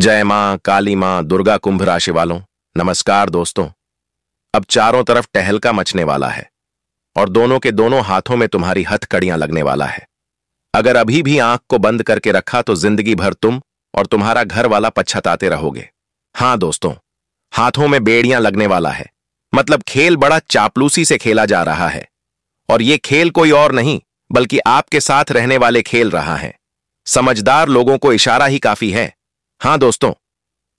जय मां काली मां दुर्गा कुंभ राशि वालों, नमस्कार दोस्तों। अब चारों तरफ टहलका मचने वाला है और दोनों के दोनों हाथों में तुम्हारी हथकड़ियां लगने वाला है। अगर अभी भी आंख को बंद करके रखा तो जिंदगी भर तुम और तुम्हारा घर वाला पछताते रहोगे। हां दोस्तों, हाथों में बेड़ियां लगने वाला है, मतलब खेल बड़ा चापलूसी से खेला जा रहा है। और ये खेल कोई और नहीं बल्कि आपके साथ रहने वाले खेल रहा है। समझदार लोगों को इशारा ही काफी है। हां दोस्तों,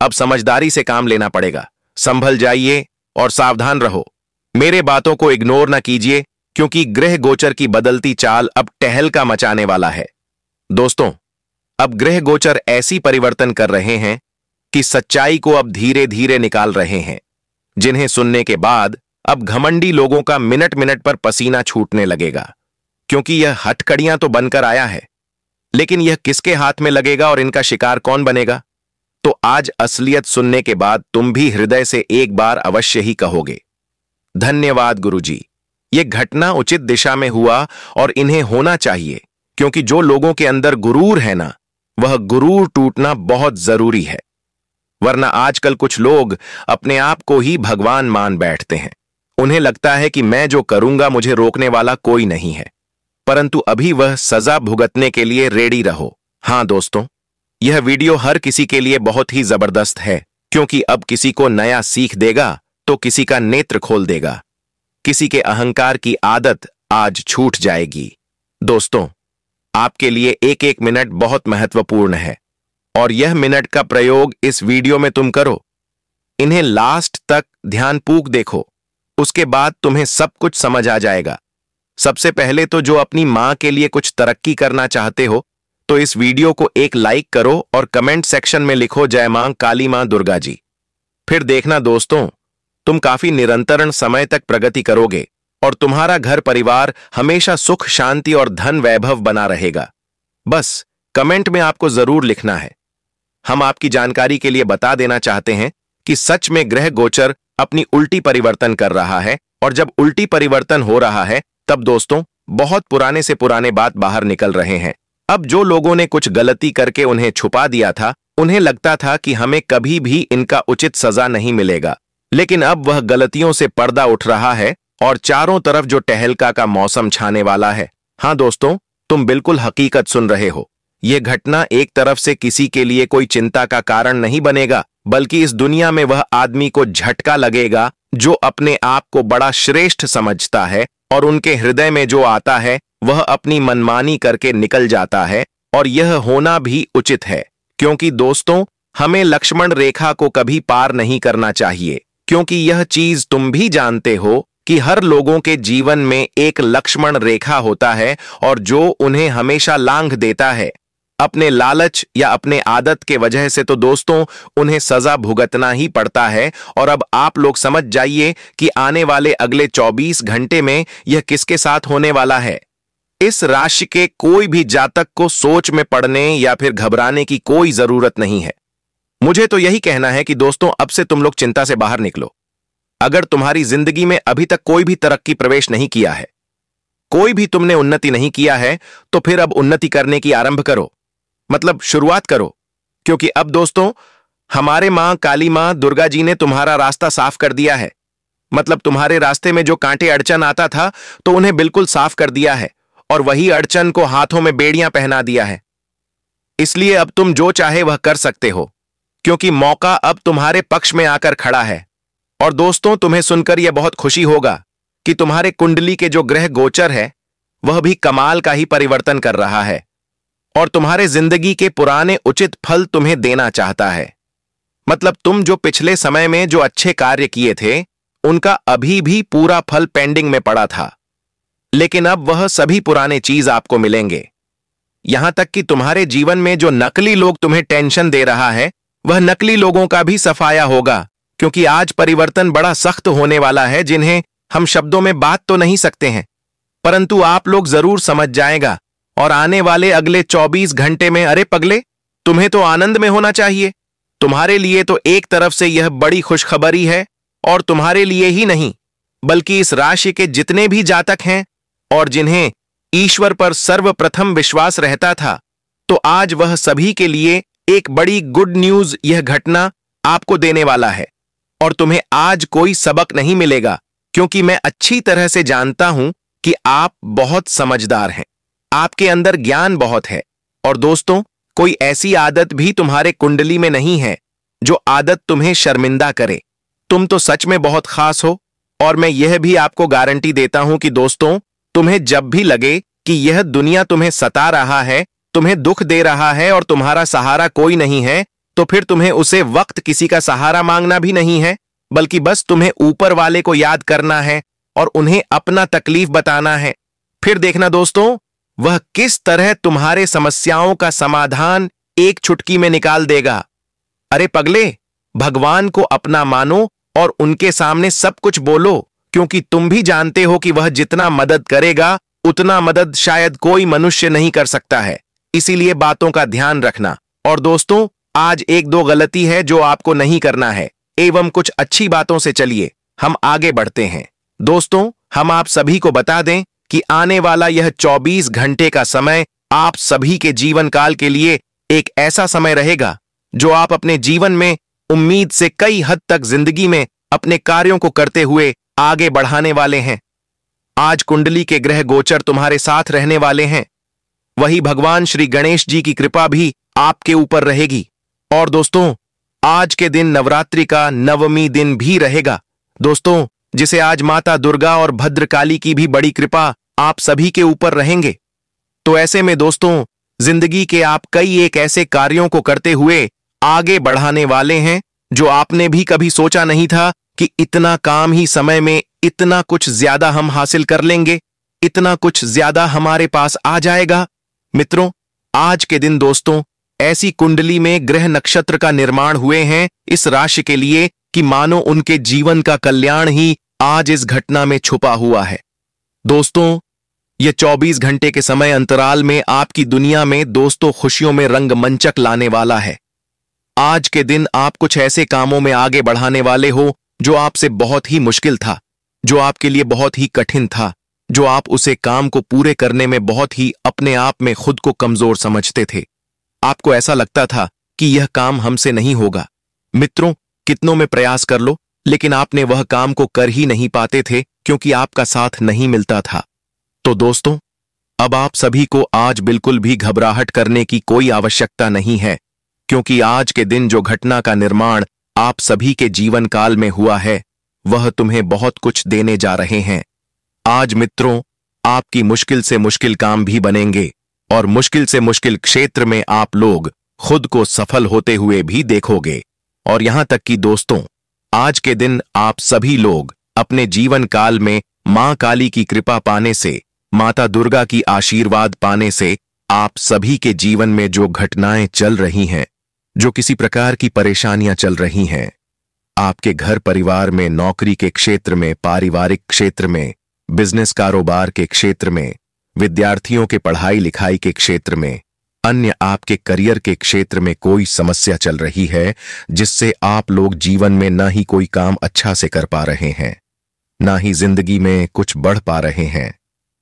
अब समझदारी से काम लेना पड़ेगा। संभल जाइए और सावधान रहो। मेरे बातों को इग्नोर ना कीजिए क्योंकि ग्रह गोचर की बदलती चाल अब टहलका मचाने वाला है। दोस्तों, अब ग्रह गोचर ऐसी परिवर्तन कर रहे हैं कि सच्चाई को अब धीरे धीरे निकाल रहे हैं, जिन्हें सुनने के बाद अब घमंडी लोगों का मिनट मिनट पर पसीना छूटने लगेगा। क्योंकि यह हथकड़ियां तो बनकर आया है, लेकिन यह किसके हाथ में लगेगा और इनका शिकार कौन बनेगा? तो आज असलियत सुनने के बाद तुम भी हृदय से एक बार अवश्य ही कहोगे, धन्यवाद गुरुजी, यह घटना उचित दिशा में हुआ और इन्हें होना चाहिए। क्योंकि जो लोगों के अंदर गुरूर है ना, वह गुरूर टूटना बहुत जरूरी है। वरना आजकल कुछ लोग अपने आप को ही भगवान मान बैठते हैं। उन्हें लगता है कि मैं जो करूंगा मुझे रोकने वाला कोई नहीं है, परंतु अभी वह सजा भुगतने के लिए रेडी रहो। हां दोस्तों, यह वीडियो हर किसी के लिए बहुत ही जबरदस्त है, क्योंकि अब किसी को नया सीख देगा तो किसी का नेत्र खोल देगा। किसी के अहंकार की आदत आज छूट जाएगी। दोस्तों, आपके लिए एक एक मिनट बहुत महत्वपूर्ण है और यह मिनट का प्रयोग इस वीडियो में तुम करो। इन्हें लास्ट तक ध्यानपूर्वक देखो, उसके बाद तुम्हें सब कुछ समझ आ जाएगा। सबसे पहले तो जो अपनी मां के लिए कुछ तरक्की करना चाहते हो तो इस वीडियो को एक लाइक करो और कमेंट सेक्शन में लिखो जय मां काली मां दुर्गा जी। फिर देखना दोस्तों, तुम काफी निरंतर समय तक प्रगति करोगे और तुम्हारा घर परिवार हमेशा सुख शांति और धन वैभव बना रहेगा। बस कमेंट में आपको जरूर लिखना है। हम आपकी जानकारी के लिए बता देना चाहते हैं कि सच में ग्रह गोचर अपनी उल्टी परिवर्तन कर रहा है, और जब उल्टी परिवर्तन हो रहा है तब दोस्तों बहुत पुराने से पुराने बात बाहर निकल रहे हैं। अब जो लोगों ने कुछ गलती करके उन्हें छुपा दिया था, उन्हें लगता था कि हमें कभी भी इनका उचित सजा नहीं मिलेगा, लेकिन अब वह गलतियों से पर्दा उठ रहा है और चारों तरफ जो टहलका का मौसम छाने वाला है। हां दोस्तों, तुम बिल्कुल हकीकत सुन रहे हो। यह घटना एक तरफ से किसी के लिए कोई चिंता का कारण नहीं बनेगा, बल्कि इस दुनिया में वह आदमी को झटका लगेगा जो अपने आप को बड़ा श्रेष्ठ समझता है, और उनके हृदय में जो आता है वह अपनी मनमानी करके निकल जाता है। और यह होना भी उचित है, क्योंकि दोस्तों हमें लक्ष्मण रेखा को कभी पार नहीं करना चाहिए। क्योंकि यह चीज तुम भी जानते हो कि हर लोगों के जीवन में एक लक्ष्मण रेखा होता है और जो उन्हें हमेशा लांघ देता है। अपने लालच या अपने आदत के वजह से तो दोस्तों उन्हें सजा भुगतना ही पड़ता है। और अब आप लोग समझ जाइए कि आने वाले अगले 24 घंटे में यह किसके साथ होने वाला है। इस राशि के कोई भी जातक को सोच में पड़ने या फिर घबराने की कोई जरूरत नहीं है। मुझे तो यही कहना है कि दोस्तों अब से तुम लोग चिंता से बाहर निकलो। अगर तुम्हारी जिंदगी में अभी तक कोई भी तरक्की प्रवेश नहीं किया है, कोई भी तुमने उन्नति नहीं किया है, तो फिर अब उन्नति करने की आरंभ करो, मतलब शुरुआत करो। क्योंकि अब दोस्तों हमारे मां काली मां दुर्गा जी ने तुम्हारा रास्ता साफ कर दिया है। मतलब तुम्हारे रास्ते में जो कांटे अड़चन आता था तो उन्हें बिल्कुल साफ कर दिया है, और वही अड़चन को हाथों में बेड़ियां पहना दिया है। इसलिए अब तुम जो चाहे वह कर सकते हो, क्योंकि मौका अब तुम्हारे पक्ष में आकर खड़ा है। और दोस्तों तुम्हें सुनकर यह बहुत खुशी होगा कि तुम्हारे कुंडली के जो ग्रह गोचर है वह भी कमाल का ही परिवर्तन कर रहा है और तुम्हारे जिंदगी के पुराने उचित फल तुम्हें देना चाहता है। मतलब तुम जो पिछले समय में जो अच्छे कार्य किए थे उनका अभी भी पूरा फल पेंडिंग में पड़ा था, लेकिन अब वह सभी पुराने चीज आपको मिलेंगे। यहां तक कि तुम्हारे जीवन में जो नकली लोग तुम्हें टेंशन दे रहा है वह नकली लोगों का भी सफाया होगा। क्योंकि आज परिवर्तन बड़ा सख्त होने वाला है, जिन्हें हम शब्दों में बात तो नहीं सकते हैं, परंतु आप लोग जरूर समझ जाएगा। और आने वाले अगले 24 घंटे में, अरे पगले, तुम्हें तो आनंद में होना चाहिए। तुम्हारे लिए तो एक तरफ से यह बड़ी खुशखबरी है, और तुम्हारे लिए ही नहीं बल्कि इस राशि के जितने भी जातक हैं और जिन्हें ईश्वर पर सर्वप्रथम विश्वास रहता था, तो आज वह सभी के लिए एक बड़ी गुड न्यूज यह घटना आपको देने वाला है और तुम्हें आज कोई सबक नहीं मिलेगा, क्योंकि मैं अच्छी तरह से जानता हूं कि आप बहुत समझदार हैं, आपके अंदर ज्ञान बहुत है। और दोस्तों, कोई ऐसी आदत भी तुम्हारे कुंडली में नहीं है जो आदत तुम्हें शर्मिंदा करे। तुम तो सच में बहुत खास हो। और मैं यह भी आपको गारंटी देता हूं कि दोस्तों, तुम्हें जब भी लगे कि यह दुनिया तुम्हें सता रहा है, तुम्हें दुख दे रहा है और तुम्हारा सहारा कोई नहीं है, तो फिर तुम्हें उसे वक्त किसी का सहारा मांगना भी नहीं है, बल्कि बस तुम्हें ऊपर वाले को याद करना है और उन्हें अपना तकलीफ बताना है। फिर देखना दोस्तों, वह किस तरह तुम्हारे समस्याओं का समाधान एक चुटकी में निकाल देगा। अरे पगले, भगवान को अपना मानो और उनके सामने सब कुछ बोलो, क्योंकि तुम भी जानते हो कि वह जितना मदद करेगा उतना मदद शायद कोई मनुष्य नहीं कर सकता है। इसीलिए बातों का ध्यान रखना। और दोस्तों, आज एक दो गलती है जो आपको नहीं करना है, एवं कुछ अच्छी बातों से चलिए हम आगे बढ़ते हैं। दोस्तों, हम आप सभी को बता दें कि आने वाला यह 24 घंटे का समय आप सभी के जीवन काल के लिए एक ऐसा समय रहेगा जो आप अपने जीवन में उम्मीद से कई हद तक जिंदगी में अपने कार्यों को करते हुए आगे बढ़ाने वाले हैं। आज कुंडली के ग्रह गोचर तुम्हारे साथ रहने वाले हैं। वही भगवान श्री गणेश जी की कृपा भी आपके ऊपर रहेगी। और दोस्तों, आज के दिन नवरात्रि का 9वीं दिन भी रहेगा दोस्तों, जिसे आज माता दुर्गा और भद्रकाली की भी बड़ी कृपा आप सभी के ऊपर रहेंगे। तो ऐसे में दोस्तों, जिंदगी के आप कई एक ऐसे कार्यों को करते हुए आगे बढ़ाने वाले हैं जो आपने भी कभी सोचा नहीं था कि इतना काम ही समय में इतना कुछ ज्यादा हम हासिल कर लेंगे, इतना कुछ ज्यादा हमारे पास आ जाएगा। मित्रों, आज के दिन दोस्तों, ऐसी कुंडली में ग्रह नक्षत्र का निर्माण हुए हैं इस राशि के लिए कि मानो उनके जीवन का कल्याण ही आज इस घटना में छुपा हुआ है। दोस्तों, यह 24 घंटे के समय अंतराल में आपकी दुनिया में दोस्तों खुशियों में रंगमंचक लाने वाला है। आज के दिन आप कुछ ऐसे कामों में आगे बढ़ाने वाले हो जो आपसे बहुत ही मुश्किल था, जो आपके लिए बहुत ही कठिन था, जो आप उसे काम को पूरे करने में बहुत ही अपने आप में खुद को कमजोर समझते थे। आपको ऐसा लगता था कि यह काम हमसे नहीं होगा। मित्रों, कितनों में प्रयास कर लो, लेकिन आपने वह काम को कर ही नहीं पाते थे क्योंकि आपका साथ नहीं मिलता था। तो दोस्तों, अब आप सभी को आज बिल्कुल भी घबराहट करने की कोई आवश्यकता नहीं है, क्योंकि आज के दिन जो घटना का निर्माण आप सभी के जीवन काल में हुआ है, वह तुम्हें बहुत कुछ देने जा रहे हैं। आज मित्रों, आपकी मुश्किल से मुश्किल काम भी बनेंगे और मुश्किल से मुश्किल क्षेत्र में आप लोग खुद को सफल होते हुए भी देखोगे। और यहां तक कि दोस्तों, आज के दिन आप सभी लोग अपने जीवन काल में मां काली की कृपा पाने से, माता दुर्गा की आशीर्वाद पाने से, आप सभी के जीवन में जो घटनाएं चल रही हैं, जो किसी प्रकार की परेशानियां चल रही हैं, आपके घर परिवार में, नौकरी के क्षेत्र में, पारिवारिक क्षेत्र में, बिजनेस कारोबार के क्षेत्र में, विद्यार्थियों के पढ़ाई लिखाई के क्षेत्र में, अन्य आपके करियर के क्षेत्र में कोई समस्या चल रही है जिससे आप लोग जीवन में ना ही कोई काम अच्छा से कर पा रहे हैं, ना ही जिंदगी में कुछ बढ़ पा रहे हैं,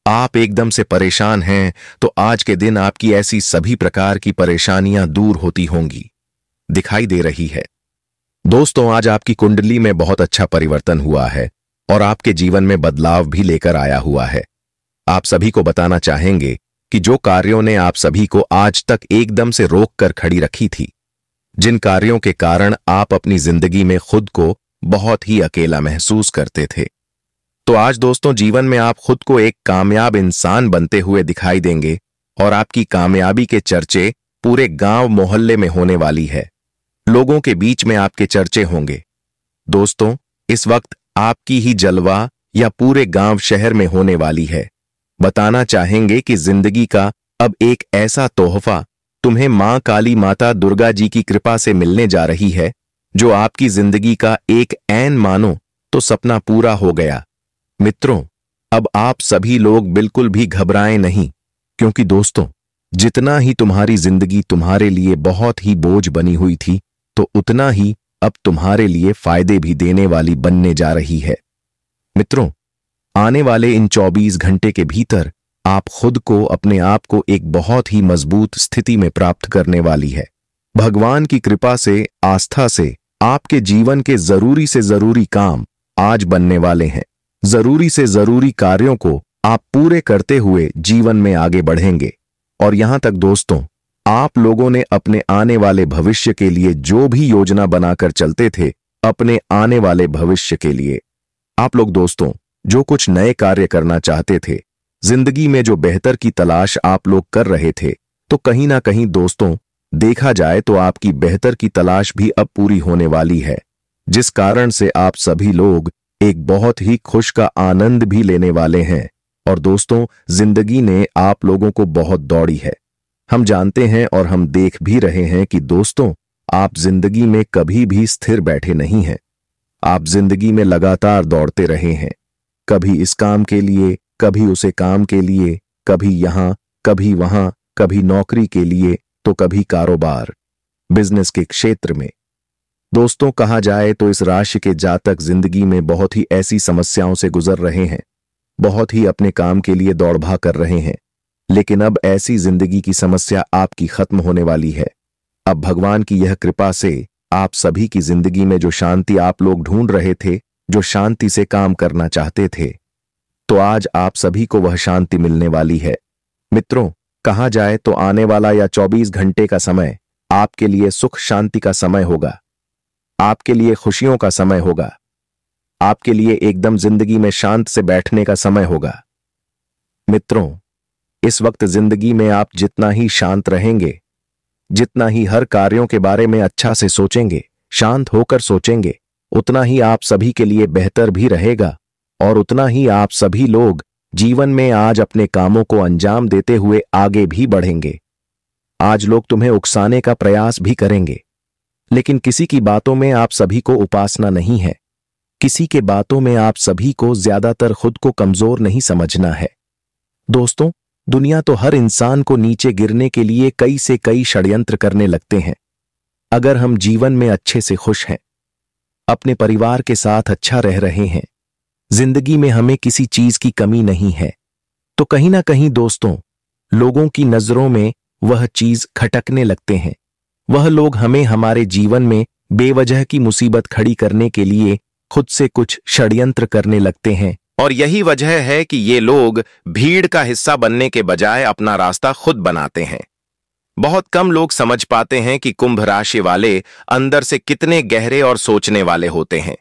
आप एकदम से परेशान हैं, तो आज के दिन आपकी ऐसी सभी प्रकार की परेशानियां दूर होती होंगी, दिखाई दे रही है। दोस्तों, आज आपकी कुंडली में बहुत अच्छा परिवर्तन हुआ है और आपके जीवन में बदलाव भी लेकर आया हुआ है। आप सभी को बताना चाहेंगे कि जो कार्यों ने आप सभी को आज तक एकदम से रोक कर खड़ी रखी थी, जिन कार्यों के कारण आप अपनी जिंदगी में खुद को बहुत ही अकेला महसूस करते थे, तो आज दोस्तों जीवन में आप खुद को एक कामयाब इंसान बनते हुए दिखाई देंगे और आपकी कामयाबी के चर्चे पूरे गांव मोहल्ले में होने वाली है। लोगों के बीच में आपके चर्चे होंगे। दोस्तों, इस वक्त आपकी ही जलवा या पूरे गांव शहर में होने वाली है। बताना चाहेंगे कि जिंदगी का अब एक ऐसा तोहफा तुम्हें मां काली माता दुर्गा जी की कृपा से मिलने जा रही है जो आपकी जिंदगी का एक ऐन मानो तो सपना पूरा हो गया। मित्रों, अब आप सभी लोग बिल्कुल भी घबराएं नहीं, क्योंकि दोस्तों, जितना ही तुम्हारी जिंदगी तुम्हारे लिए बहुत ही बोझ बनी हुई थी, तो उतना ही अब तुम्हारे लिए फायदे भी देने वाली बनने जा रही है। मित्रों, आने वाले इन 24 घंटे के भीतर आप खुद को, अपने आप को एक बहुत ही मजबूत स्थिति में प्राप्त करने वाली है। भगवान की कृपा से, आस्था से आपके जीवन के जरूरी से जरूरी काम आज बनने वाले हैं। जरूरी से जरूरी कार्यों को आप पूरे करते हुए जीवन में आगे बढ़ेंगे। और यहां तक दोस्तों, आप लोगों ने अपने आने वाले भविष्य के लिए जो भी योजना बनाकर चलते थे, अपने आने वाले भविष्य के लिए आप लोग दोस्तों जो कुछ नए कार्य करना चाहते थे, जिंदगी में जो बेहतर की तलाश आप लोग कर रहे थे, तो कहीं ना कहीं दोस्तों देखा जाए तो आपकी बेहतर की तलाश भी अब पूरी होने वाली है, जिस कारण से आप सभी लोग एक बहुत ही खुश का आनंद भी लेने वाले हैं। और दोस्तों, जिंदगी ने आप लोगों को बहुत दौड़ी है। हम जानते हैं और हम देख भी रहे हैं कि दोस्तों आप जिंदगी में कभी भी स्थिर बैठे नहीं हैं। आप जिंदगी में लगातार दौड़ते रहे हैं, कभी इस काम के लिए, कभी उसे काम के लिए, कभी यहां, कभी वहां, कभी नौकरी के लिए, तो कभी कारोबार, बिजनेस के क्षेत्र में। दोस्तों कहा जाए तो इस राशि के जातक जिंदगी में बहुत ही ऐसी समस्याओं से गुजर रहे हैं, बहुत ही अपने काम के लिए दौड़ भाग कर रहे हैं। लेकिन अब ऐसी जिंदगी की समस्या आपकी खत्म होने वाली है। अब भगवान की यह कृपा से आप सभी की जिंदगी में जो शांति आप लोग ढूंढ रहे थे, जो शांति से काम करना चाहते थे, तो आज आप सभी को वह शांति मिलने वाली है। मित्रों, कहा जाए तो आने वाला या 24 घंटे का समय आपके लिए सुख शांति का समय होगा, आपके लिए खुशियों का समय होगा, आपके लिए एकदम जिंदगी में शांत से बैठने का समय होगा। मित्रों, इस वक्त जिंदगी में आप जितना ही शांत रहेंगे, जितना ही हर कार्यों के बारे में अच्छा से सोचेंगे, शांत होकर सोचेंगे, उतना ही आप सभी के लिए बेहतर भी रहेगा और उतना ही आप सभी लोग जीवन में आज अपने कामों को अंजाम देते हुए आगे भी बढ़ेंगे। आज लोग तुम्हें उकसाने का प्रयास भी करेंगे, लेकिन किसी की बातों में आप सभी को उपासना नहीं है, किसी के बातों में आप सभी को ज्यादातर खुद को कमजोर नहीं समझना है। दोस्तों, दुनिया तो हर इंसान को नीचे गिरने के लिए कई से कई षड्यंत्र करने लगते हैं। अगर हम जीवन में अच्छे से खुश हैं, अपने परिवार के साथ अच्छा रह रहे हैं, जिंदगी में हमें किसी चीज की कमी नहीं है, तो कहीं ना कहीं दोस्तों लोगों की नजरों में वह चीज खटकने लगते हैं। वह लोग हमें हमारे जीवन में बेवजह की मुसीबत खड़ी करने के लिए खुद से कुछ षड्यंत्र करने लगते हैं। और यही वजह है कि ये लोग भीड़ का हिस्सा बनने के बजाय अपना रास्ता खुद बनाते हैं। बहुत कम लोग समझ पाते हैं कि कुंभ राशि वाले अंदर से कितने गहरे और सोचने वाले होते हैं।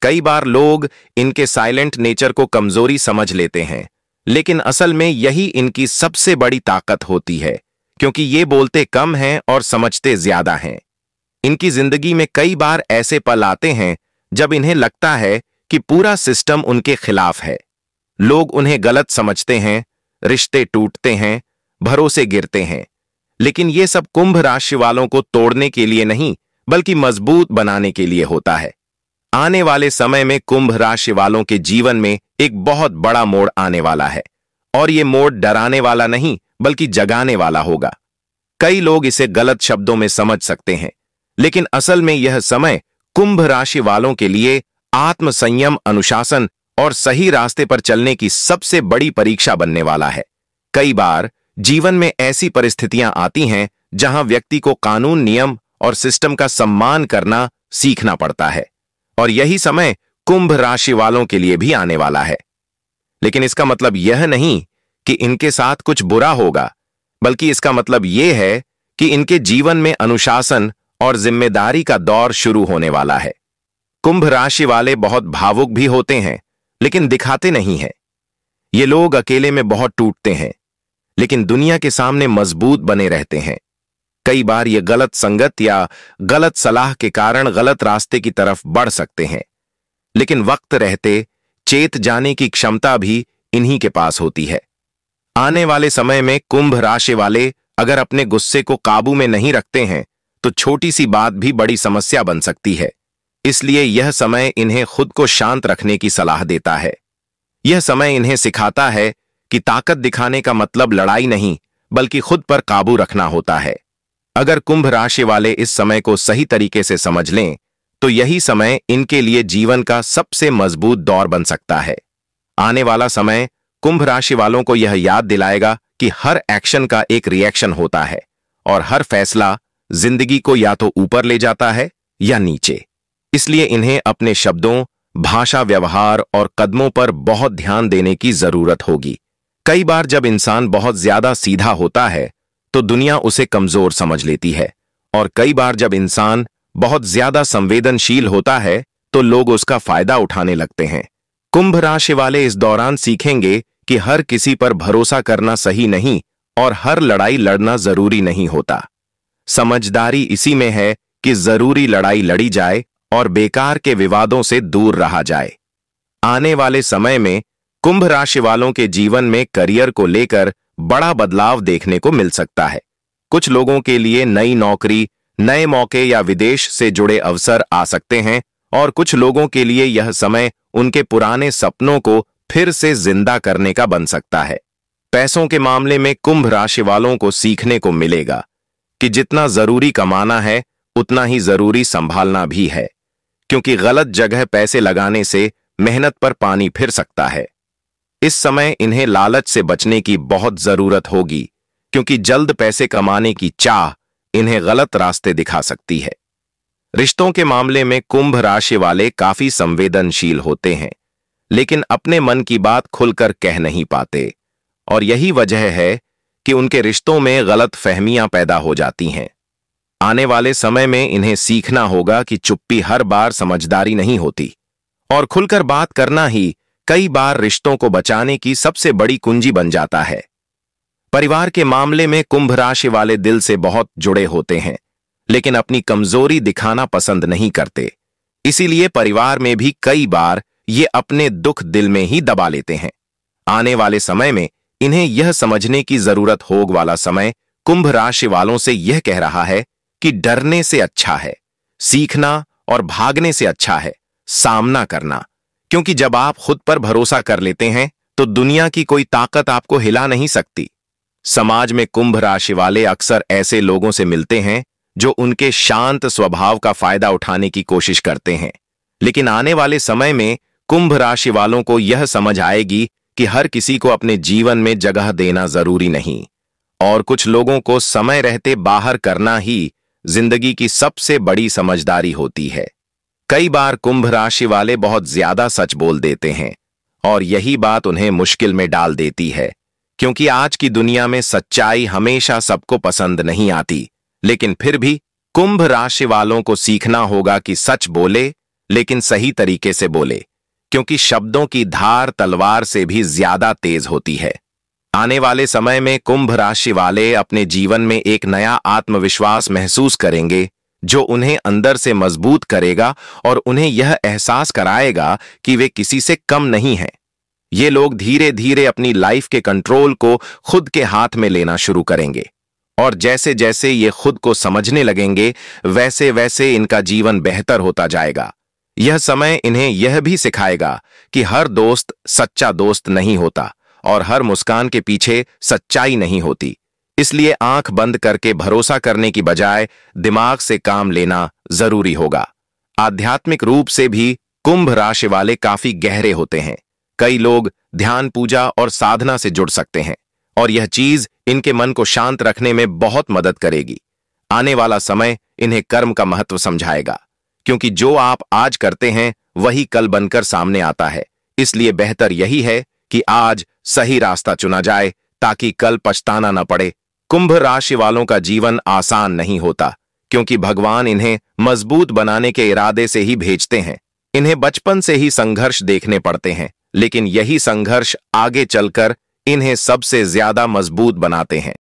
कई बार लोग इनके साइलेंट नेचर को कमजोरी समझ लेते हैं, लेकिन असल में यही इनकी सबसे बड़ी ताकत होती है, क्योंकि ये बोलते कम हैं और समझते ज्यादा हैं। इनकी जिंदगी में कई बार ऐसे पल आते हैं जब इन्हें लगता है कि पूरा सिस्टम उनके खिलाफ है। लोग उन्हें गलत समझते हैं, रिश्ते टूटते हैं, भरोसे गिरते हैं। लेकिन ये सब कुंभ राशि वालों को तोड़ने के लिए नहीं, बल्कि मजबूत बनाने के लिए होता है। आने वाले समय में कुंभ राशि वालों के जीवन में एक बहुत बड़ा मोड़ आने वाला है, और ये मोड़ डराने वाला नहीं बल्कि जगाने वाला होगा। कई लोग इसे गलत शब्दों में समझ सकते हैं, लेकिन असल में यह समय कुंभ राशि वालों के लिए आत्म संयम, अनुशासन और सही रास्ते पर चलने की सबसे बड़ी परीक्षा बनने वाला है। कई बार जीवन में ऐसी परिस्थितियां आती हैं जहां व्यक्ति को कानून, नियम और सिस्टम का सम्मान करना सीखना पड़ता है, और यही समय कुंभ राशि वालों के लिए भी आने वाला है। लेकिन इसका मतलब यह नहीं कि इनके साथ कुछ बुरा होगा, बल्कि इसका मतलब यह है कि इनके जीवन में अनुशासन और जिम्मेदारी का दौर शुरू होने वाला है। कुंभ राशि वाले बहुत भावुक भी होते हैं, लेकिन दिखाते नहीं हैं। ये लोग अकेले में बहुत टूटते हैं, लेकिन दुनिया के सामने मजबूत बने रहते हैं। कई बार ये गलत संगत या गलत सलाह के कारण गलत रास्ते की तरफ बढ़ सकते हैं, लेकिन वक्त रहते चेत जाने की क्षमता भी इन्हीं के पास होती है। आने वाले समय में कुंभ राशि वाले अगर अपने गुस्से को काबू में नहीं रखते हैं, तो छोटी सी बात भी बड़ी समस्या बन सकती है। इसलिए यह समय इन्हें खुद को शांत रखने की सलाह देता है। यह समय इन्हें सिखाता है कि ताकत दिखाने का मतलब लड़ाई नहीं, बल्कि खुद पर काबू रखना होता है। अगर कुंभ राशि वाले इस समय को सही तरीके से समझ लें, तो यही समय इनके लिए जीवन का सबसे मजबूत दौर बन सकता है। आने वाला समय कुंभ राशि वालों को यह याद दिलाएगा कि हर एक्शन का एक रिएक्शन होता है, और हर फैसला जिंदगी को या तो ऊपर ले जाता है या नीचे। इसलिए इन्हें अपने शब्दों, भाषा, व्यवहार और कदमों पर बहुत ध्यान देने की जरूरत होगी। कई बार जब इंसान बहुत ज्यादा सीधा होता है तो दुनिया उसे कमजोर समझ लेती है, और कई बार जब इंसान बहुत ज्यादा संवेदनशील होता है तो लोग उसका फायदा उठाने लगते हैं। कुंभ राशि वाले इस दौरान सीखेंगे कि हर किसी पर भरोसा करना सही नहीं और हर लड़ाई लड़ना जरूरी नहीं होता। समझदारी इसी में है कि जरूरी लड़ाई लड़ी जाए और बेकार के विवादों से दूर रहा जाए। आने वाले समय में कुंभ राशि वालों के जीवन में करियर को लेकर बड़ा बदलाव देखने को मिल सकता है। कुछ लोगों के लिए नई नौकरी, नए मौके या विदेश से जुड़े अवसर आ सकते हैं, और कुछ लोगों के लिए यह समय उनके पुराने सपनों को फिर से जिंदा करने का बन सकता है। पैसों के मामले में कुंभ राशि वालों को सीखने को मिलेगा कि जितना जरूरी कमाना है उतना ही जरूरी संभालना भी है, क्योंकि गलत जगह पैसे लगाने से मेहनत पर पानी फिर सकता है। इस समय इन्हें लालच से बचने की बहुत जरूरत होगी, क्योंकि जल्द पैसे कमाने की चाह इन्हें गलत रास्ते दिखा सकती है। रिश्तों के मामले में कुंभ राशि वाले काफी संवेदनशील होते हैं, लेकिन अपने मन की बात खुलकर कह नहीं पाते, और यही वजह है कि उनके रिश्तों में गलत फहमियां पैदा हो जाती हैं। आने वाले समय में इन्हें सीखना होगा कि चुप्पी हर बार समझदारी नहीं होती, और खुलकर बात करना ही कई बार रिश्तों को बचाने की सबसे बड़ी कुंजी बन जाता है। परिवार के मामले में कुंभ राशि वाले दिल से बहुत जुड़े होते हैं, लेकिन अपनी कमजोरी दिखाना पसंद नहीं करते। इसीलिए परिवार में भी कई बार ये अपने दुख दिल में ही दबा लेते हैं। आने वाले समय में इन्हें यह समझने की जरूरत होग वाला समय कुंभ राशि वालों से यह कह रहा है कि डरने से अच्छा है सीखना, और भागने से अच्छा है सामना करना। क्योंकि जब आप खुद पर भरोसा कर लेते हैं तो दुनिया की कोई ताकत आपको हिला नहीं सकती। समाज में कुंभ राशि वाले अक्सर ऐसे लोगों से मिलते हैं जो उनके शांत स्वभाव का फायदा उठाने की कोशिश करते हैं, लेकिन आने वाले समय में कुंभ राशि वालों को यह समझ आएगी कि हर किसी को अपने जीवन में जगह देना जरूरी नहीं, और कुछ लोगों को समय रहते बाहर करना ही जिंदगी की सबसे बड़ी समझदारी होती है। कई बार कुंभ राशि वाले बहुत ज्यादा सच बोल देते हैं, और यही बात उन्हें मुश्किल में डाल देती है, क्योंकि आज की दुनिया में सच्चाई हमेशा सबको पसंद नहीं आती। लेकिन फिर भी कुंभ राशि वालों को सीखना होगा कि सच बोले, लेकिन सही तरीके से बोले, क्योंकि शब्दों की धार तलवार से भी ज्यादा तेज होती है। आने वाले समय में कुंभ राशि वाले अपने जीवन में एक नया आत्मविश्वास महसूस करेंगे, जो उन्हें अंदर से मजबूत करेगा और उन्हें यह एहसास कराएगा कि वे किसी से कम नहीं हैं। ये लोग धीरे धीरे अपनी लाइफ के कंट्रोल को खुद के हाथ में लेना शुरू करेंगे, और जैसे जैसे ये खुद को समझने लगेंगे वैसे वैसे इनका जीवन बेहतर होता जाएगा। यह समय इन्हें यह भी सिखाएगा कि हर दोस्त सच्चा दोस्त नहीं होता, और हर मुस्कान के पीछे सच्चाई नहीं होती। इसलिए आंख बंद करके भरोसा करने की बजाय दिमाग से काम लेना जरूरी होगा। आध्यात्मिक रूप से भी कुंभ राशि वाले काफी गहरे होते हैं। कई लोग ध्यान, पूजा और साधना से जुड़ सकते हैं, और यह चीज इनके मन को शांत रखने में बहुत मदद करेगी। आने वाला समय इन्हें कर्म का महत्व समझाएगा, क्योंकि जो आप आज करते हैं वही कल बनकर सामने आता है। इसलिए बेहतर यही है कि आज सही रास्ता चुना जाए, ताकि कल पछताना न पड़े। कुंभ राशि वालों का जीवन आसान नहीं होता, क्योंकि भगवान इन्हें मजबूत बनाने के इरादे से ही भेजते हैं। इन्हें बचपन से ही संघर्ष देखने पड़ते हैं, लेकिन यही संघर्ष आगे चलकर इन्हें सबसे ज्यादा मजबूत बनाते हैं।